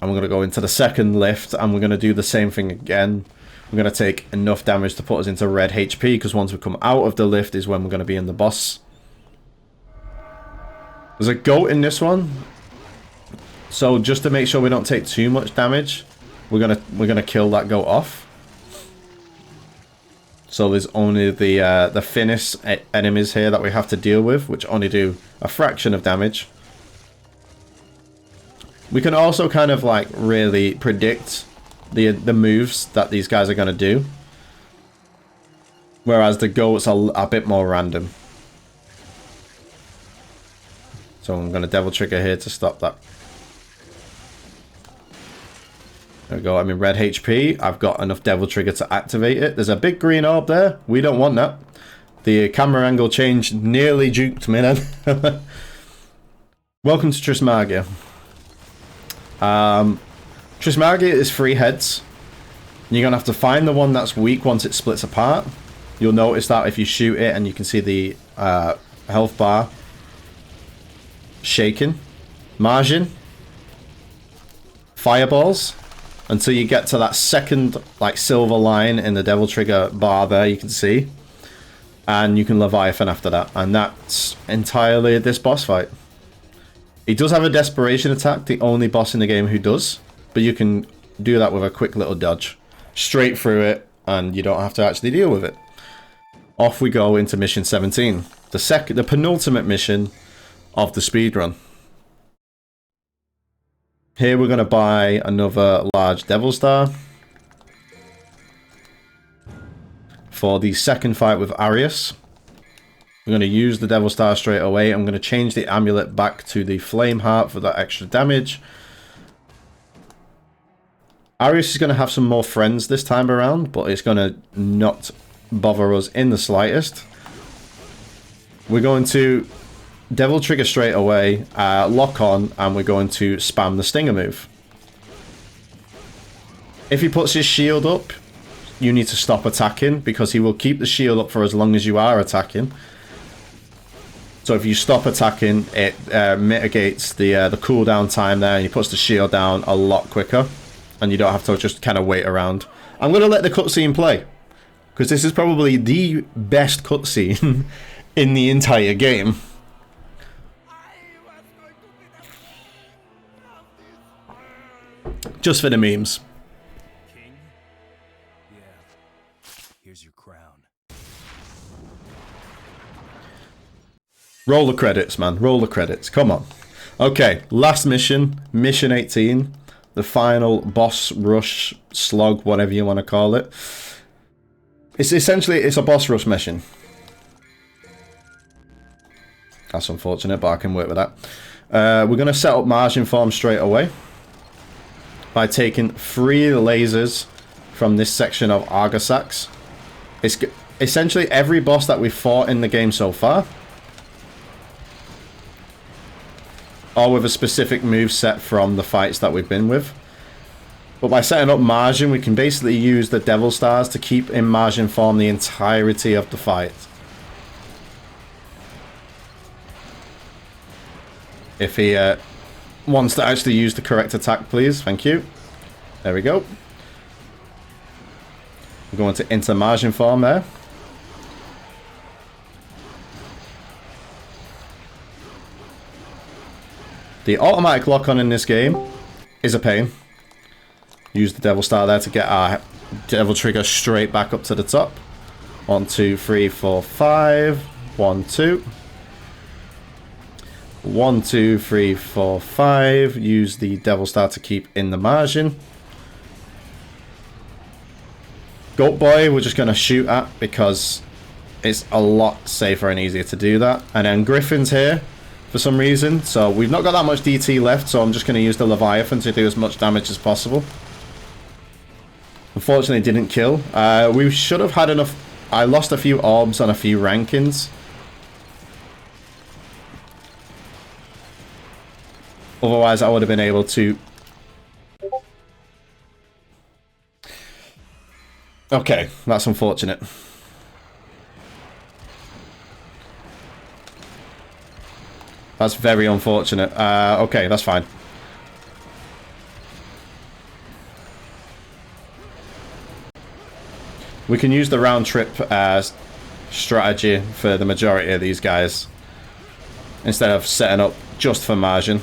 we're going to go into the second lift, and we're going to do the same thing again. We're going to take enough damage to put us into red HP, because once we come out of the lift is when we're going to be in the boss. There's a goat in this one, so just to make sure we don't take too much damage, we're gonna kill that goat off. So there's only the finished enemies here that we have to deal with, which only do a fraction of damage. We can also kind of like really predict the moves that these guys are gonna do, whereas the goats are a bit more random. So I'm going to Devil Trigger here to stop that. There we go. I'm in red HP. I've got enough Devil Trigger to activate it. There's a big green orb there. We don't want that. The camera angle change nearly duped me then. Welcome to Trismargia. Trismargia is 3 heads. You're going to have to find the one that's weak once it splits apart. You'll notice that if you shoot it, and you can see the health bar shaking. Margin. Fireballs. Until you get to that second like silver line in the Devil Trigger bar there, you can see. And you can Leviathan after that. And that's entirely this boss fight. He does have a desperation attack, the only boss in the game who does. But you can do that with a quick little dodge. Straight through it, and you don't have to actually deal with it. Off we go into mission 17. The penultimate mission of the speedrun. Here we're going to buy another large Devil Star. For the second fight with Arius. I'm going to use the Devil Star straight away. I'm going to change the amulet back to the Flame Heart for that extra damage. Arius is going to have some more friends this time around, but it's going to not bother us in the slightest. We're going to Devil Trigger straight away, lock on, and we're going to spam the Stinger move. If he puts his shield up, you need to stop attacking, because he will keep the shield up for as long as you are attacking. So if you stop attacking, it mitigates the cooldown time there, and he puts the shield down a lot quicker. And you don't have to just kind of wait around. I'm going to let the cutscene play. Because this is probably the best cutscene in the entire game. Just for the memes. King? Yeah. Here's your crown. Roll the credits, man. Roll the credits. Come on. Okay, last mission. Mission 18. The final boss rush slog, whatever you want to call it. It's essentially, it's a boss rush mission. That's unfortunate, but I can work with that. We're going to set up margin form straight away. By taking 3 lasers from this section of Argosax. It's essentially every boss that we've fought in the game so far. Or with a specific move set from the fights that we've been with. But by setting up margin, we can basically use the Devil Stars to keep in margin form the entirety of the fight. If he wants to actually use the correct attack, please. Thank you. There we go. We're going to enter margin form there. The automatic lock-on in this game is a pain. Use the Devil Star there to get our Devil Trigger straight back up to the top. 1, 2, 3, 4, 5. 1, 2. 1, 2, 3, 4, 5. Use the Devil Star to keep in the margin. Goat Boy we're just going to shoot at because it's a lot safer and easier to do that. And then Griffin's here for some reason. So we've not got that much DT left, so I'm just going to use the Leviathan to do as much damage as possible. Unfortunately, it didn't kill. We should have had enough. I lost a few orbs on a few rankings. Otherwise, I would have been able to... Okay, that's unfortunate. That's very unfortunate. Okay, that's fine. We can use the round trip strategy for the majority of these guys. Instead of setting up just for margin.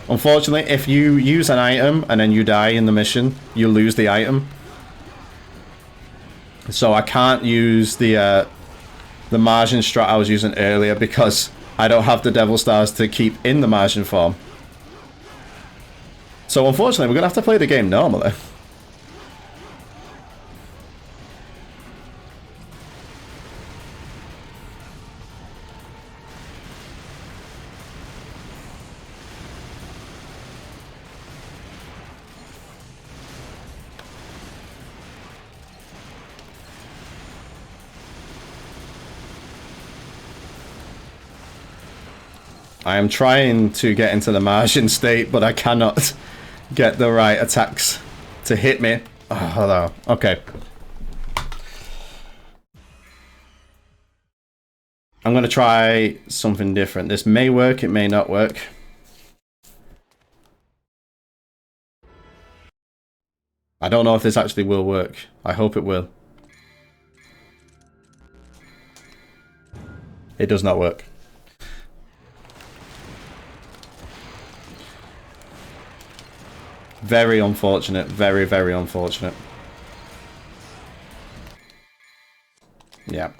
Unfortunately, if you use an item and then you die in the mission, you lose the item. So I can't use the margin strat I was using earlier because I don't have the Devil Stars to keep in the margin form. So unfortunately, we're going to have to play the game normally. I am trying to get into the margin state, but I cannot get the right attacks to hit me. Oh, no. Okay. I'm going to try something different. This may work, it may not work. I don't know if this actually will work. I hope it will. It does not work. Very unfortunate. Very, very unfortunate. Yeah.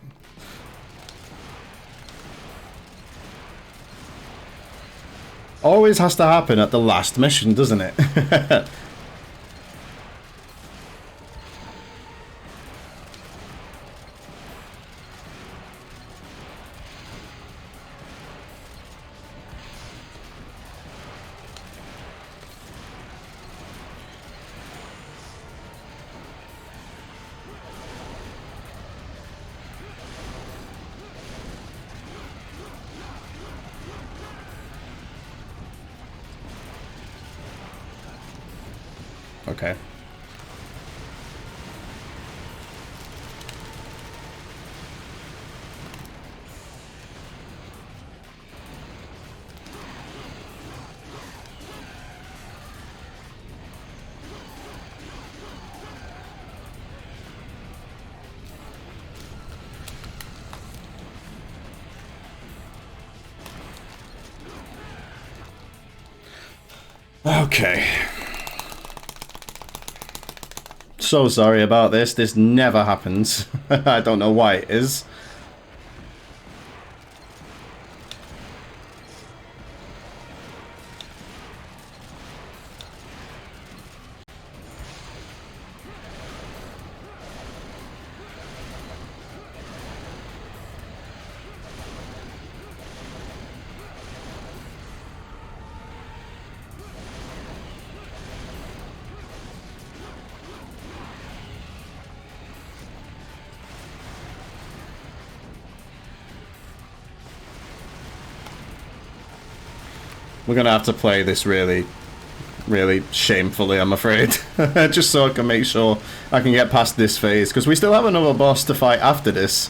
Always has to happen at the last mission, doesn't it? Okay. Okay. So sorry about this. This never happens. I don't know why it is. We're gonna have to play this really, really shamefully, I'm afraid. Just so I can make sure I can get past this phase, because we still have another boss to fight after this.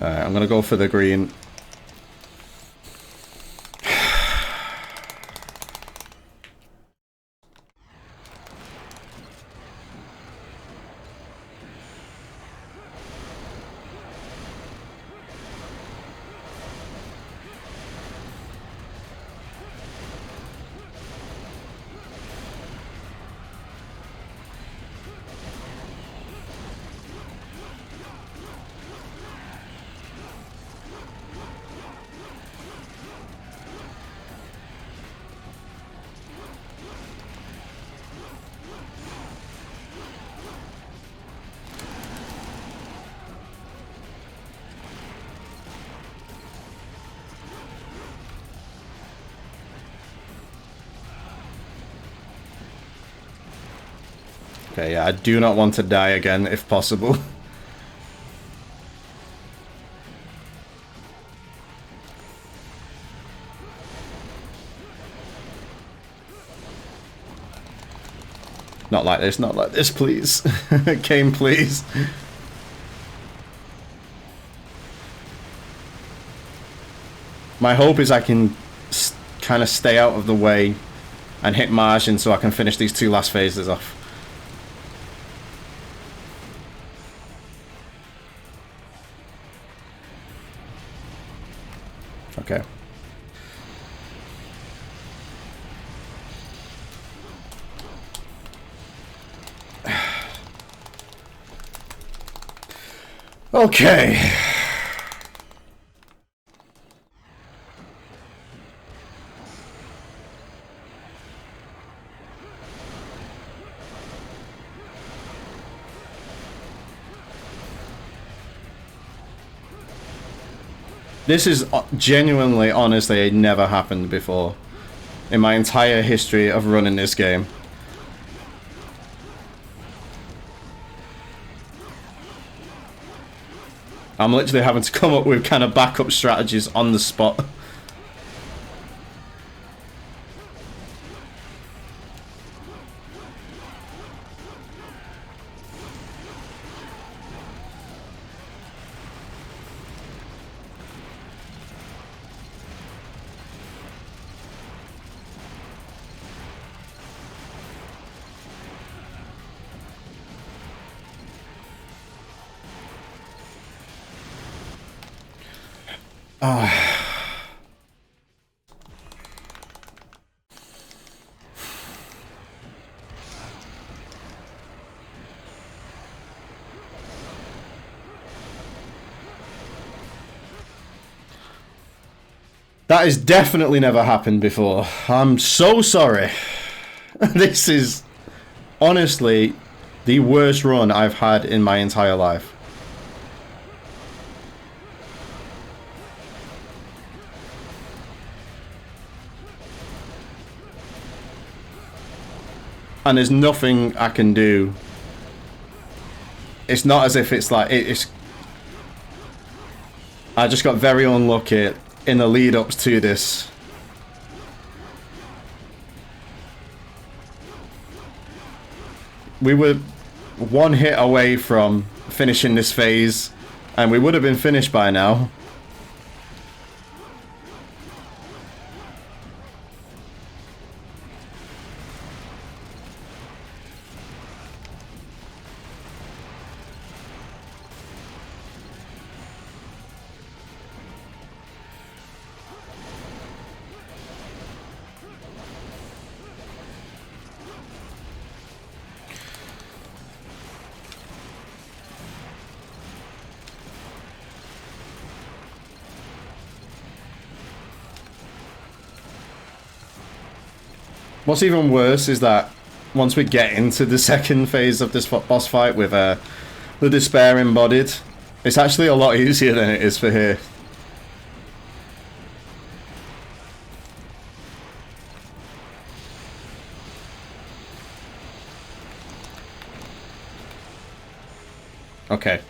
Alright, I'm gonna go for the green. Okay, yeah, I do not want to die again, if possible. Not like this, please. Game, please. My hope is I can kind of stay out of the way and hit margin so I can finish these two last phases off. Okay. Okay. This is genuinely, honestly, never happened before in my entire history of running this game. I'm literally having to come up with kind of backup strategies on the spot. That has definitely never happened before. I'm so sorry. This is honestly the worst run I've had in my entire life. And there's nothing I can do. It's not as if it's like it's. I just got very unlucky in the lead-ups to this. We were one hit away from finishing this phase, and we would have been finished by now. What's even worse is that once we get into the second phase of this boss fight with the despair embodied, it's actually a lot easier than it is for here. Okay.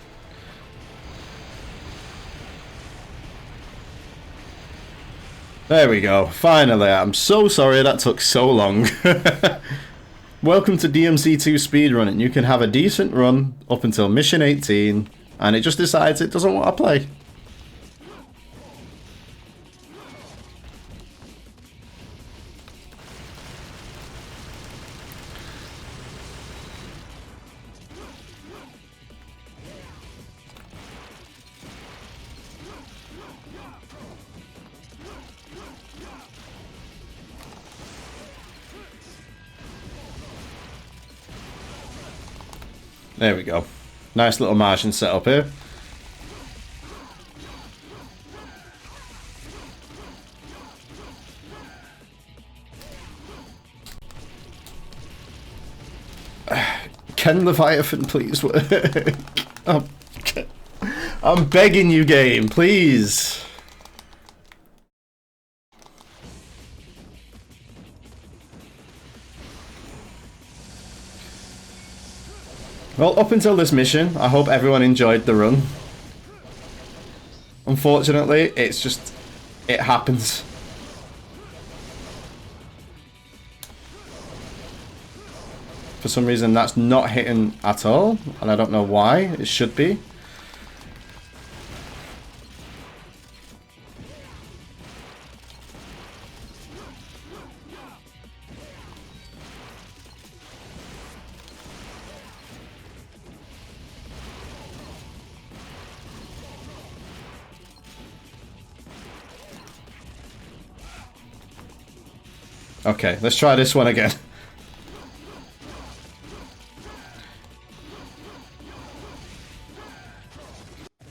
There we go. Finally, I'm so sorry that took so long. Welcome to DMC2 Speedrun, and you can have a decent run up until mission 18, and it just decides it doesn't want to play. There we go. Nice little Martian setup here. Can Leviathan please work? I'm begging you, game, please. Well, up until this mission, I hope everyone enjoyed the run. Unfortunately, it's just, it happens. For some reason, that's not hitting at all, and I don't know why. It should be. Okay, let's try this one again.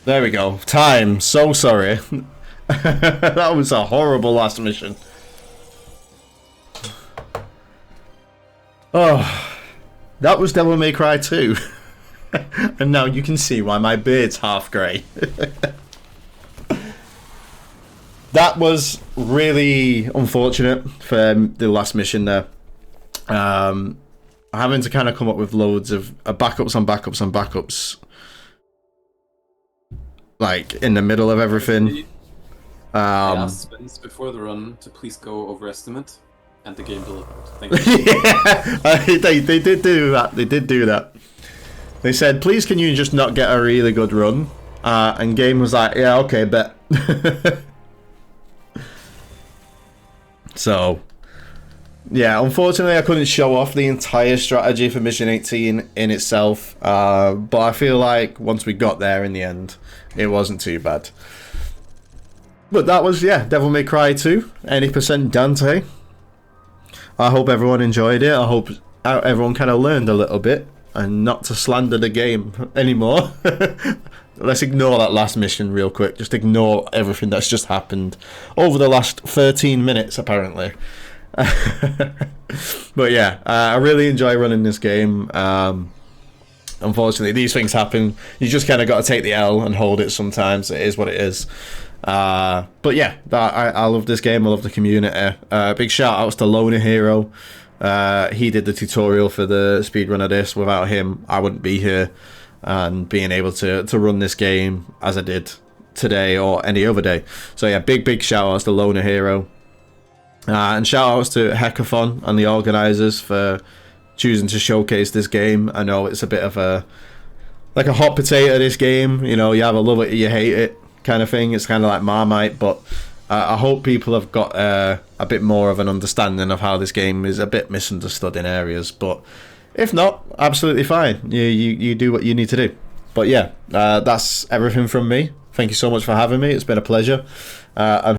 There we go. Time. So sorry. That was a horrible last mission. Oh, that was Devil May Cry 2. And now you can see why my beard's half grey. That was really unfortunate for the last mission there. Having to kind of come up with loads of backups on backups on backups. Like, in the middle of everything. I asked Spence before the run to please go overestimate, and the game delivered. Thank you. Yeah, they did do that. They did do that. They said, please can you just not get a really good run? And game was like, yeah, okay, bet. So, yeah, unfortunately I couldn't show off the entire strategy for Mission 18 in itself, but I feel like once we got there in the end, it wasn't too bad. But that was, yeah, Devil May Cry 2, any percent Dante. I hope everyone enjoyed it. I hope everyone kind of learned a little bit and not to slander the game anymore. Let's ignore that last mission real quick. Just ignore everything that's just happened over the last 13 minutes, apparently. But yeah, I really enjoy running this game. Unfortunately, these things happen. You just kind of got to take the L and hold it sometimes. It is what it is. But yeah, I love this game. I love the community. Big shout outs to Loner Hero. He did the tutorial for the speedrun of this. Without him, I wouldn't be here and being able to run this game as I did today or any other day. So yeah, big shout outs to Loner Hero. And shout outs to HEKATHON and the organisers for choosing to showcase this game. I know it's a bit of a hot potato, this game. You know, you either love it or you hate it kind of thing. It's kind of like Marmite, but I hope people have got a bit more of an understanding of how this game is a bit misunderstood in areas. But if not, absolutely fine. You do what you need to do. But yeah, that's everything from me. Thank you so much for having me. It's been a pleasure. And